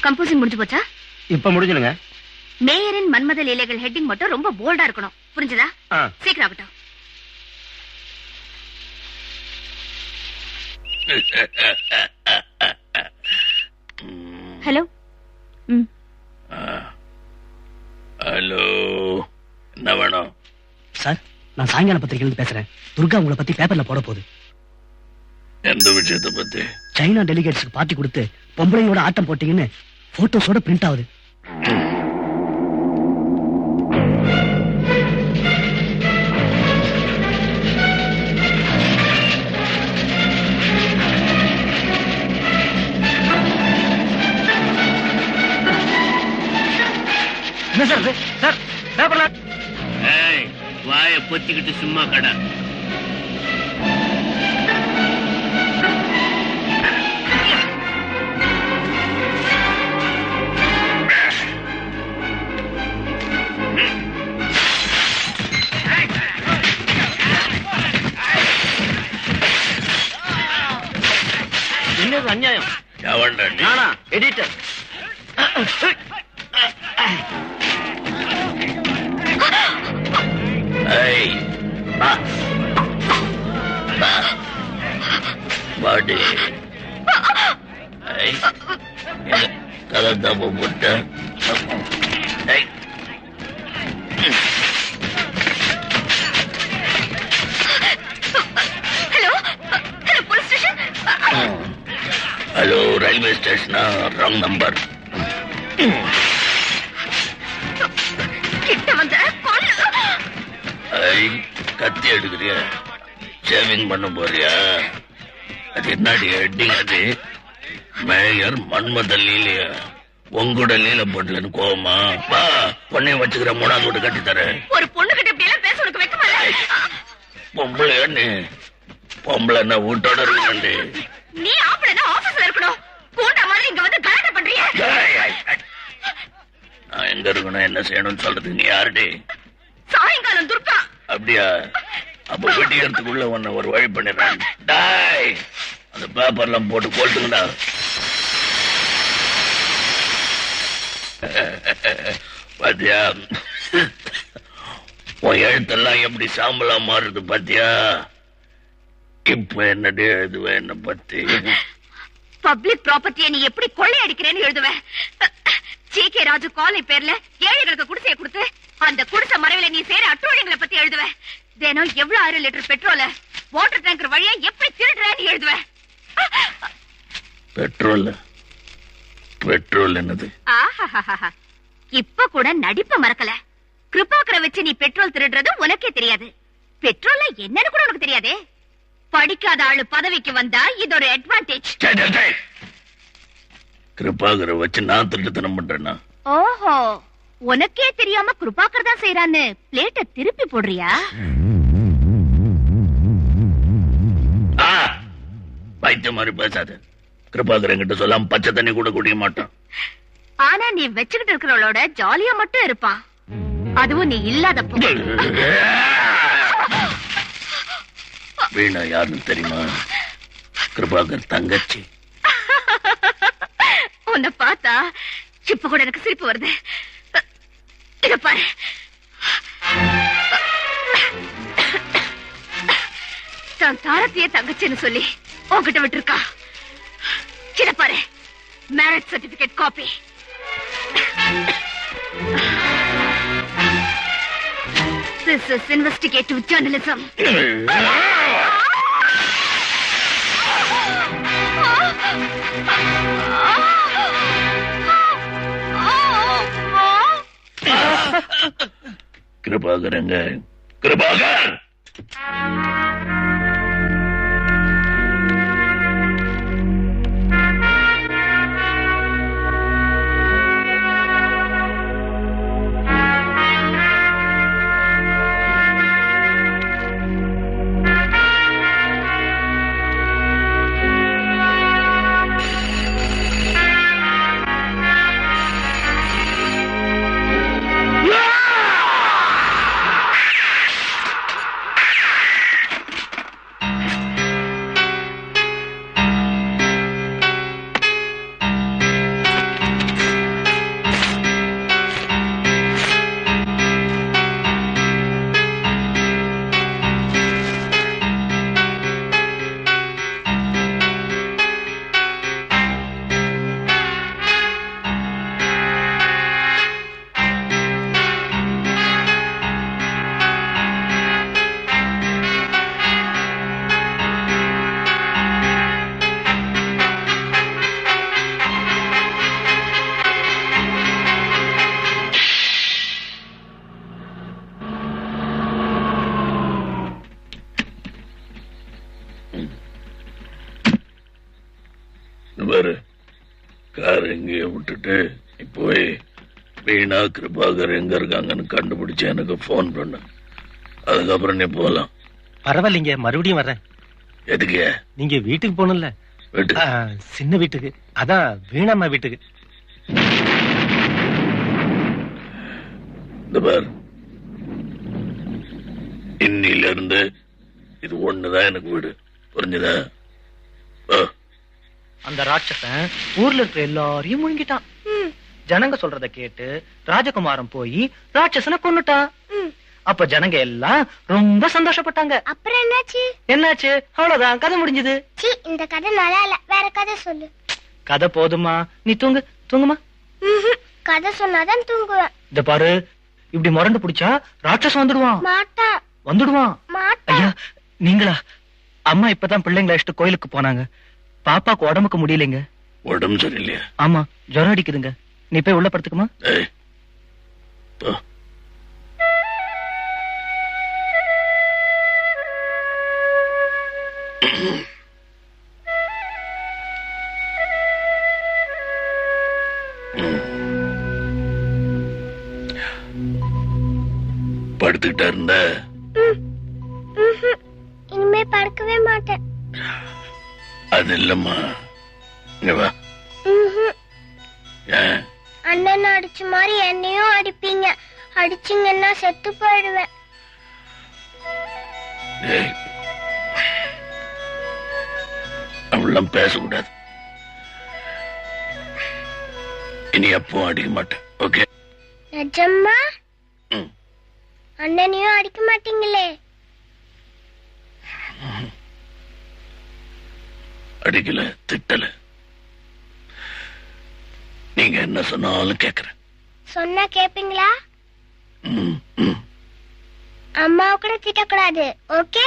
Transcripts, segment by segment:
Composing முடிஞ்சு போச்சா? இப்ப முடிஞ்சுங்க. மேயரின் மன்மத லீலைகள் ஹெட்டிங் மட்டும் ரொம்ப போல்டா இருக்கணும், புரிஞ்சதா? சீக்கிரம் ஆகட்டும். ஹலோ. ஹலோ, என்ன வேணும்? சார், நான் சாயங்கால பத்திரிகையிலிருந்து பேசுறேன். துர்கா உங்களை பத்தி பேப்பர்ல போட போகுது. எந்த விஷயத்தை பத்தி? சைனா டெலிகேட்ஸ்க்கு பார்ட்டி கொடுத்து பொம்பளையோட ஆட்டம் போட்டீங்கன்னு போட்டோஸோட பிரிண்ட் ஆகுது. என்ன சார் இது? சார், பேப்பர்ல வாய பொத்திக்கிட்டு சும்மா கடை. என்னது அநியாயம்? நானா எடிட்டர். பாடி கதை தப்பு போட்ட. ஹலோ, ரயில்வே ஸ்டேஷனா? Wrong number. கத்தி எடுக்கிறிய? சேவிங் பண்ண போறியா? அது என்னடி ஹெட்டிங்? அது மேயர் மன்மத லீலையா? உங்கூட லீல போட்டலன்னு கோவமா? வா, பொண்ணைய வச்சுக்கிற 3ஆவது வீட்டு கட்டி தரேன். ஒரு பொண்ணு கிட்ட இப்படி எல்லாம் பேச உனக்கு வெக்கமா இல்ல? பொம்பளை நீ? பொம்பளை என்ன வீட்டோட இருக்கு? நீ ஆம்பளைனா ஆபீஸ்ல இருக்கணும். கூண்ட மாதிரி இங்க வந்து கலாட்டை பண்றிய? நான் எங்க இருக்கணும், என்ன செய்யணும்னு சொல்றது? நீ யாருடி? சாயங்காலம் துர்கா. அப்படியா? அப்ப வெட்டியறதுக்குள்ள உன்னை ஒரு வழி பண்ணிடுறேன். டாய், அந்த பேப்பர்லாம் போட்டு கொளுத்துங்கடா. பாத்தியா உன் எழுத்தெல்லாம் எப்படி சாம்பலா மாறுது? பாத்தியா? இப்ப என்னடி எழுதுவ என்ன பத்தி? பப்ளிக் ப்ராப்பர்ட்டியை நீ எப்படி கொள்ளை அடிக்கிறேன்னு எழுதுவேன். ஜே.கே. ராஜு காலை பேர்ல ஏழைகளுக்கு குடிசையை கொடுத்து அந்த குடிசை மறைவில நீ சேர அட்டூழியங்களை பத்தி எழுதுவேன். தினம் எவ்வளவு 1000 லிட்டர் பெட்ரோல வாட்டர் டேங்கர் வழியா எப்படி திருடுறேன்னு எழுதுவேன். பெட்ரோல்? பெட்ரோல் என்னது? இப்ப கூட நடிப்ப மறக்கல. கிருபாகரை வச்சு நீ பெட்ரோல் திருடுறது உனக்கே தெரியாது. பெட்ரோல்ல என்னன்னு கூட உனக்கு தெரியாதே. படிக்காத ஆளு பதவிக்கு வந்தா இது ஒரு அட்வான்டேஜ். கிருபாகரை வச்சு நான் திருட்டுத்தனம் பண்றேன்னா? ஓஹோ, உனக்கே தெரியாம கிருபாகர் தான் செய்யறான்னு பிளேட்ட திருப்பி போடுறியா? பைத்திய மாதிரி பேசாத. கிருபாகர் என்கிட்ட சொல்லாம பச்சை தண்ணி கூட குடிக்க மாட்டான். ஆனா நீ வச்சுக்கிட்டு இருக்கிறவளோட ஜாலியா மட்டும் இருப்பான். அதுவும் நீ இல்லாதப்போ. வீணா யாருன்னு தெரியுமா? கிருபாகர் தங்கச்சி. உன்னை பார்த்தா இப்ப கூட எனக்கு சிரிப்பு வருது. இத பாரு, தான் தாரத்திய தங்கச்சின்னு சொல்லி உன்கிட்ட விட்டுருக்கா. இத பாரு, marriage certificate copy. This is investigative journalism. Kirubakar எங்க? கிருபாகர்! பாரு, கார் எங்கேயே விட்டுட்டு நீ போய் வீணா கிருபாகர் எங்க இருக்காங்கன்னு கண்டுபிடிச்சு எனக்கு போன் பண்ணு. அதுக்கப்புறம் நீ போலாம். பரவாயில்லைங்க, மறுபடியும் வர்றேன். எதுக்கு? நீங்க வீட்டுக்கு போகணும்ல? வீட்டுக்கு? சின்ன வீட்டுக்கு, அதான் வீணாம்மா வீட்டுக்கு. இந்த பார், இன்னில இருந்து இது ஒண்ணுதான் எனக்கு வீடு. புரிஞ்சுதா? அந்த ராட்சசன் ஊர்ல இருக்கிற எல்லாரையும் முழுங்கிட்டான். ஜனங்க சொல்றத கேட்டு ராஜகுமாரன் போய் ராட்சசனை கொன்னுட்டான். அப்ப ஜனங்க எல்லாம் ரொம்ப சந்தோஷப்பட்டாங்க. அப்புறம் என்னாச்சு? என்னாச்சு? அவ்வளவுதான், கதை முடிஞ்சது. இந்த கதை நல்லா இல்ல, வேற கதை சொல்லு. கதை போதுமா? நீ தூங்கு. தூங்குமா? கதை சொன்னாதான் தூங்குவேன். இந்த பாரு, இப்படி முரண்டு பிடிச்சா ராட்சசன் வந்துடுவான். மாட்டான். வந்துடுவான். மாட்டான். ஐயா, நீங்களா? அம்மா இப்பதான் பிள்ளைங்களை அழைச்சிட்டு கோயிலுக்கு போனாங்க. பாப்பாக்கு உடம்புக்கு முடியலைங்க. உடம்பு சரியில்லையா? ஆமா, ஜுரம் அடிக்குதுங்க. நீ போய் உள்ள படுத்துக்குமா? படுத்துக்கிட்டா இருந்த? இனிமே படுக்கவே மாட்டேன். அது இல்லம்மா, இங்க வா. ஏன்? அண்ணன் அடிச்ச மாதிரி என்னையும் அடிப்பீங்க. அடிச்சீங்கன்னா செத்து போயிடுவேன். அவெல்லாம் பேசக்கூடாது. இனி எப்பவும் அடிக்க மாட்டேன். ஓகே? நிஜமா? அண்ணனையும் அடிக்க மாட்டீங்களே? அடிக்கல, திட்டல. நீங்க என்ன சொன்னாலும் கேக்குறேன். சொன்னா கேப்பீங்களா? அம்மாவை கூட திட்டக்கூடாது. ஓகே?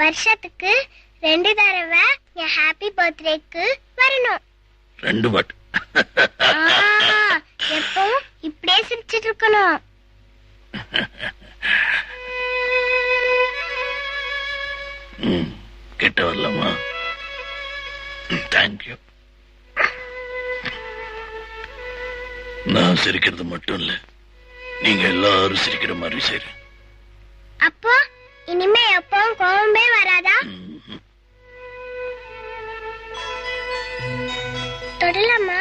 வருஷத்துக்கு 2 தடவை என் ஹாப்பி பர்த்டேக்கு வரணும். 2 வாட்? எப்பவும் இப்படியே சிரிச்சிட்டு இருக்கணும். கிட்ட வரலாமா? தேங்க்யூ. நான் சிரிக்கிறது மட்டும் இல்ல, நீங்க எல்லாரும் சிரிக்கிற மாதிரி சரி. அப்போ இனிமே எப்பவும் கோவமே வராதா? தொடலாமா?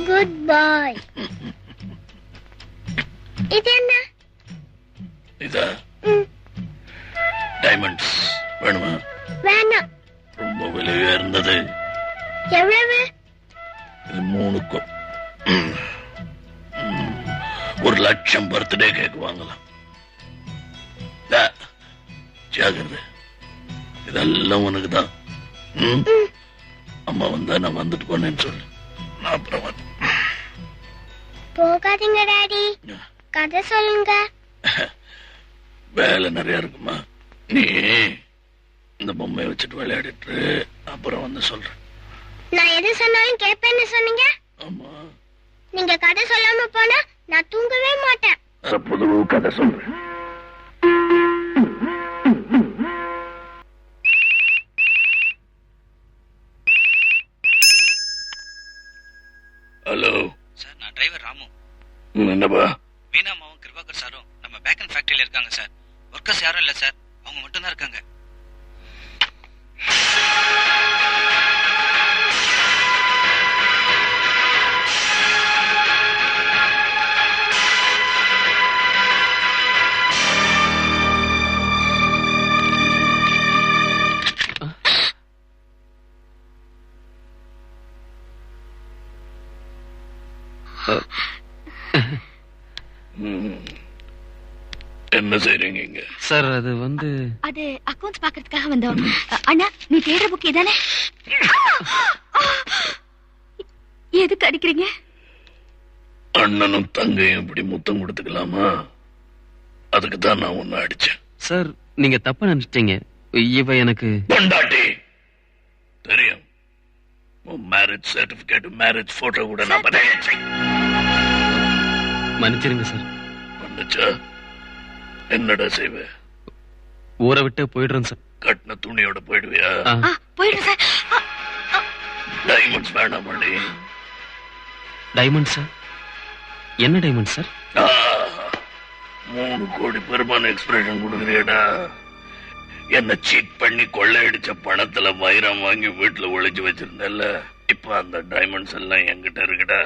குட் பாய். இது என்ன? இதா டைமண்ட்ஸ் வேணுமா? வேணாம். ரொம்ப விலையா இருந்தது. எவ்வளவு? இது 3க்கும் 1,00,000 பர்த்டே கேக் வாங்கலாம். ஜாகிரதை, இதெல்லாம் உனக்கு தான். அம்மா வந்தா நான் வந்துட்டு போனேன்னு சொல்லு. நான் அப்புறம் வந்து. போகாதீங்க டாடி, கதை சொல்லுங்க. வேலை நிறைய இருக்குமா? நீ இந்த பொம்மையை வச்சுட்டு விளையாடிட்டு அப்புறம் வந்து சொல்றேன். நான் எது சொன்னாலும் கேட்பேன்னு சொன்னீங்க. ஆமா, நீங்க கதை சொல்லாம போனா நான் தூங்கவே மாட்டேன். புது கதை சொல்றேன். ஹலோ சார், நான் டிரைவர் ராமு. என்னப்பா? வீணாமாவும் கிருபாகர் சாரும் நம்ம பேக்கன் ஃபேக்டரியில இருக்காங்க சார். ஒர்க்கர்ஸ் யாரும் இல்ல சார், அவங்க மட்டும் தான் இருக்காங்க. என்ன செய்றீங்க இங்க? சார், அது வந்து அது அக்கவுண்ட்ஸ் பாக்குறதுக்காக வந்தோம். அண்ணா, நீ தேடுற புக் இதானே? எதுக்கு அடிக்கிறீங்க? அண்ணனும் தங்கையும் இப்படி முத்தம் கொடுத்துக்கலாமா? அதுக்கு தான் நான் உன்னை அடிச்சேன். சார், நீங்க தப்பா நினைச்சிட்டீங்க. இவ எனக்கு பொண்டாட்டி தெரியும். மேரேஜ் சர்டிபிகேட், மேரேஜ் போட்டோ கூட நான் பார்த்தேன். மன்னிச்சிருங்க சார். வந்துச்சா? என்னடா செய்வ? ஊரை விட்டு போயிடுறேன் சார். கட்டின துணியோட போயிடுவியா? போயிடுறேன் சார். டைமண்ட்ஸ் வேணாம் மணி. Diamond sir? என்ன டைமண்ட் சார்? 3 கோடி பெருமான எக்ஸ்பிரஷன் கொடுக்குறியடா. என்ன சீட் பண்ணி கொள்ளையடிச்ச பணத்துல வைரம் வாங்கி வீட்டுல ஒளிச்சு வச்சிருந்தல, இப்ப அந்த டைமண்ட்ஸ் எல்லாம் என்கிட்ட இருக்குடா.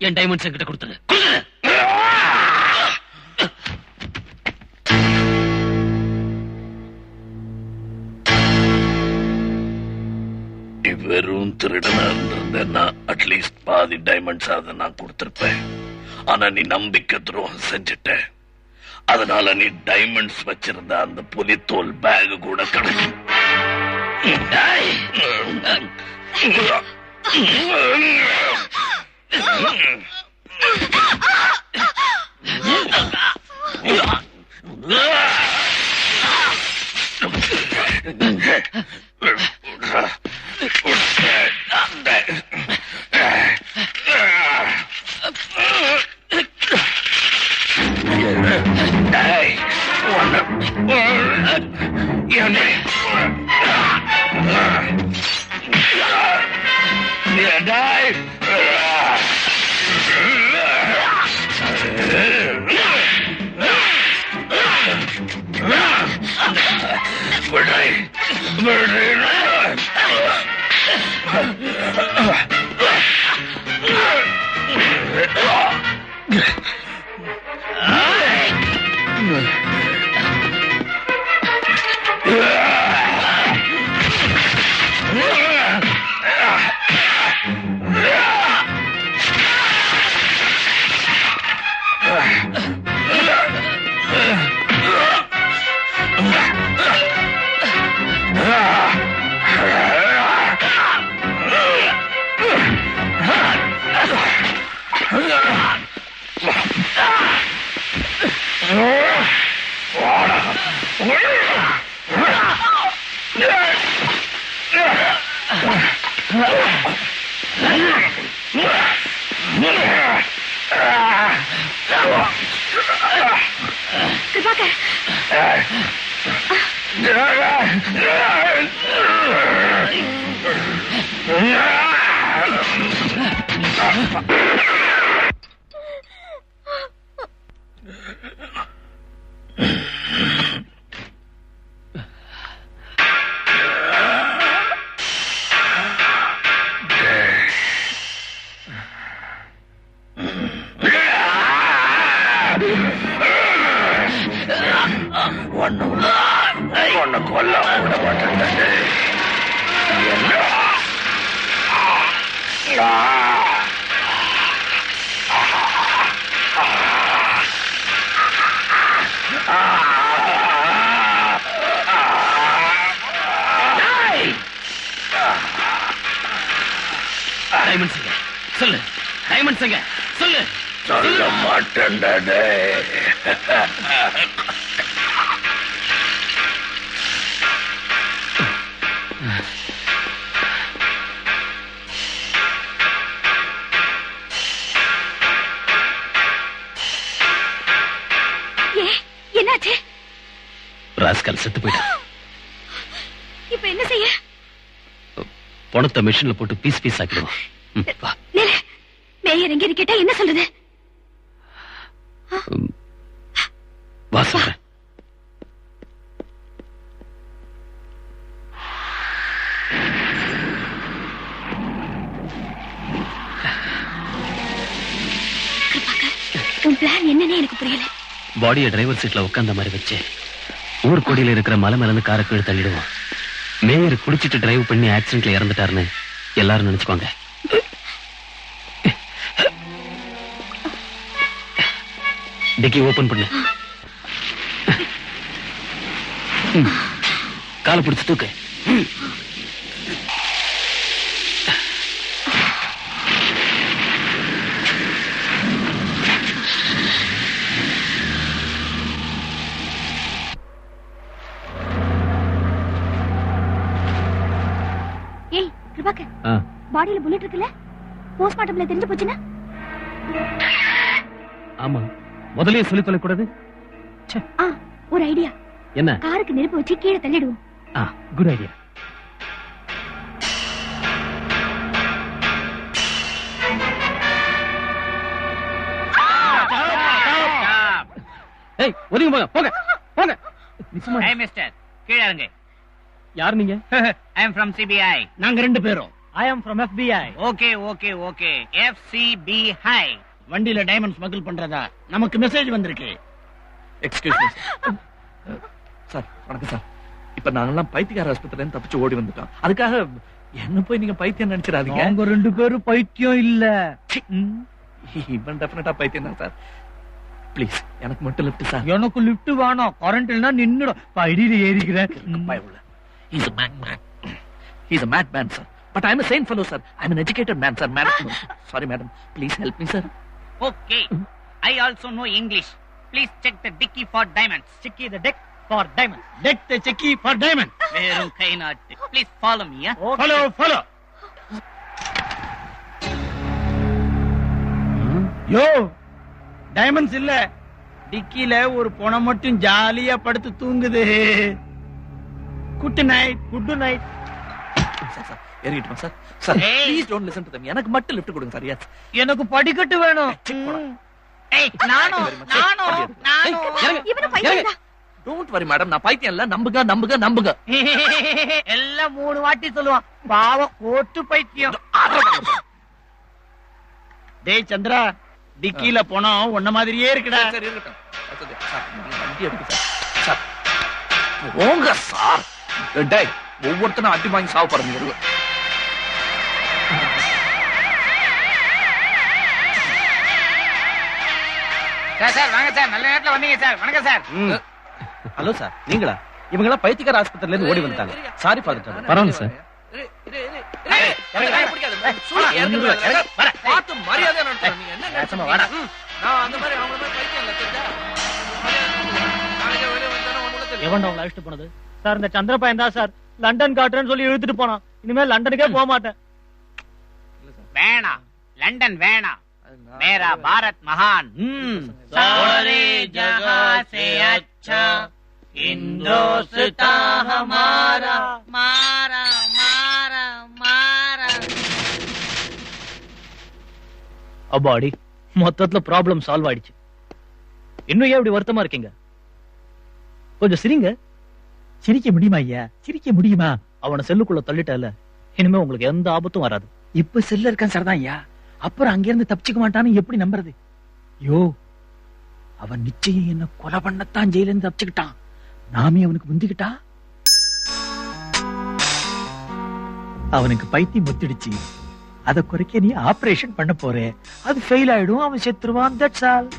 என் டைமண்ட்ஸ் என்கிட்ட கொடுத்துரு. நீ வெறும் திருடனா இருந்திருந்தேன்னா அட்லீஸ்ட் பாதி டைமண்ட்ஸ் அதை நான் கொடுத்திருப்பேன். ஆனா நீ நம்பிக்கை துரோகம் செஞ்சுட்ட. அதனால நீ டைமண்ட்ஸ் வச்சிருந்த அந்த புலித்தோல் பேக் கூட கிடைக்கும். சொல்லு, டைமண்ட்ஸ் எங்க? சொல்லு. சொல்ல மாட்டேன்டா. என்னாச்சு? ராஸ்கல் செத்து போயிட்டான். இப்ப என்ன செய்ய? பணத்தை மிஷின்ல போட்டு பீஸ் பீஸ் ஆக்கிடுவோம். மேயர் எங்க கேட்டா என்ன சொல்றது? வா சொல்றேன். உன் பிளான் என்னன்னு எனக்கு புரியல. பாடியை டிரைவர் சீட்ல உட்கார்ந்த மாதிரி வச்சு ஊர் கோடியில இருக்கிற மலை மேல காரை கீழே தள்ளிடுவான். மேயர் குடிச்சிட்டு டிரைவ் பண்ணி ஆக்சிடென்ட்ல இறந்துட்டாருன்னு எல்லாரும் நினைச்சுக்கோங்க. டிக்கி ஓபன் பண்ணு. காலை பிடிச்சு தூக்கு. ஏய் பிரபாகர், பாடியில புல்லட் இருக்குல்ல? போஸ்ட்மார்ட்டம்ல தெரிஞ்சு போச்சுன்னா? ஆமா, முதல்லயே சொல்லிக் கொள்ள கூடாது. ஒரு ஐடியா. என்ன? காருக்கு நெருப்பு வச்சு கீழே தள்ளிடுவோம். Good idea. ஏய், ஒதுங்க போங்க, போங்க, போங்க. நிச்சயமா. Hey mister, கீழ இறங்கு. யார் நீங்க? I am from CBI. நாங்க 2 பேரும். I am from FBI. Okay, okay, okay. FCBI. வண்டியில டைமண்ட் ஸ்மக்கிள் பண்றதா நமக்கு மெசேஜ் வந்திருக்கு. Excuse me sir. வணக்கம் சார். இப்ப நாங்கெல்லாம் பைத்தியக்கார ஆஸ்பத்திரில இருந்து தப்பிச்சு ஓடி வந்துட்டோம். அதுக்காக என்ன போய் நீங்க பைத்தியம் நினைச்சிடாதீங்க. அவங்க 2 பேரும் பைத்தியம் இல்ல. இவன் டெஃபினட்டா பைத்தியம் தான் சார். ப்ளீஸ் எனக்கு மட்டும் லிஃப்ட் சார். எனக்கு லிஃப்ட் வேணும். கரண்ட் இல்லனா நின்னுடும். படியில ஏறிக்கிறேன். பயவுல. He's a madman. He's a madman, sir. But I'm a sane fellow, sir. I'm an educated man, sir. Madam, sorry, madam. Please help me, sir. Okay. I also know English. Please check the dicky for diamonds. Checky the deck for diamonds. Deck the செக்கி for diamond. வெறும் கை நாட்டு. Please follow me, yeah? Follow. Yo, diamonds இல்ல. டிக்கில ஒரு பொணம் மட்டும் ஜாலியா படுத்து தூங்குது. Good night. சார் ஏறிட்டுமா sir? Sir Hey. Please don't listen to them. எனக்கு மட்டும் லிஃப்ட் கொடுங்க சார். எஸ். எனக்கு படிக்கட்டு வேணும். ஏய், நானும். இவனு பைத்தியம். Don't worry madam. நான் பைத்தியம் இல்ல. நம்புங்க. எல்லாம் 3 வாட்டி சொல்லுவான். பாவம் ஓட்டு பைத்தியம். டேய் சந்திரா, டிக்கில பொணம் உன்ன மாதிரியே இருக்குடா. சார் இருக்கட்டும். சார் நீங்க வண்டி எடுங்க சார். சார் போங்க சார். டேய் ஒவ்வொருத்தனும் அடி வாங்கி சாவ போறீங்க. சார் வாங்க சார். நல்ல நேரத்துல வந்தீங்க சார். வணக்கம் சார். ஹலோ சார், நீங்களா? இவங்க எல்லாம் பைத்தியக்கார ஆஸ்பத்திரில இருந்து ஓடி வந்துட்டாங்க. சாரி ஃபார் தி பரவாயில்ல சார். பார்த்து மரியாதை நடத்துறேன். நீங்க என்ன நினைச்சமா வாடா. நான் அந்த மாதிரி அவங்க மாதிரி பைத்தியம் இல்ல தெரிஞ்சா. நாளைக்கு வெளிய வந்தானே ஒண்ணுல தெரியும். எவன்டா உங்களை அழைச்சிட்டு போனது? சார் இந்த சந்திர பையன் தான் சார். லண்டன் காட்டுறேன்னு சொல்லி இழுத்துட்டு போனான். இனிமே லண்டனுக்கே போக மாட்டேன். வேணாம், லண்டன் வேணாம். मेरा भारत महान. सारे जगह से अच्छा हिंदुस्तान हमारा. मारा मारा मारा. அப்பாடி, மொத்தத்துல ப்ராப்ளம் சால்வ் ஆயிடுச்சு. இன்னும் ஏன் இப்படி வருத்தமா இருக்கீங்க? கொஞ்சம் சிரிங்க. சிரிக்க முடியுமா ஐயா? சிரிக்க முடியுமா? அவனை செல்லுக்குள்ள தள்ளிட்டல. இனிமே உங்களுக்கு எந்த ஆபத்தும் வராது. இப்ப செல்ல இருக்கான் சார் தான் ஐயா. அப்புறம் அங்கிருந்து தப்பிச்சுக்க மாட்டான்னு எப்படி நம்புறது? யோ, அவன் நிச்சயம் என்ன கொலை பண்ணத்தான் ஜெயில இருந்து தப்பிச்சுக்கிட்டான். நாமே அவனுக்கு முந்திக்கிட்டா அவனுக்கு பைத்தியம் முத்திடுச்சு. அத குறைக்க நீ ஆபரேஷன் பண்ண போற. அது ஃபெயில் ஆயிடும். அவன் செத்துருவான். That's all.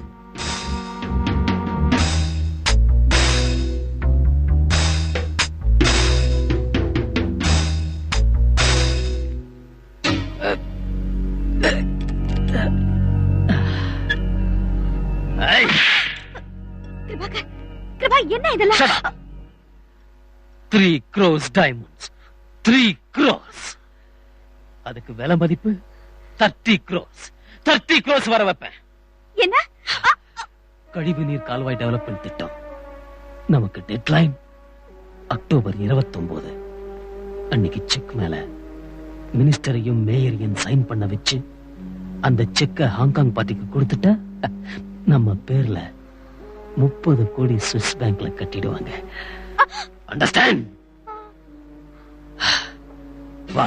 கிருபா, என்ன இதெல்லாம்? 3 crores diamonds. 3 crores. அதுக்கு விலை மதிப்பு 30 crores. 30 crores வர வைப்பேன். என்ன? கழிவு நீர் கால்வாய் டெவலப்மெண்ட் திட்டம். நமக்கு டெட்லைன் அக்டோபர் 29. அன்னைக்கு செக் மேல மினிஸ்டரையும் மேயரையும் சைன் பண்ண வச்சு அந்த செக்க ஹாங்காங் பார்ட்டிக்கு கொடுத்துட்டா நம்ம பேர்ல 30 கோடி சுவிஸ் பேங்க்ல கட்டிடுவாங்க. அண்டர்ஸ்டாண்ட்? வா.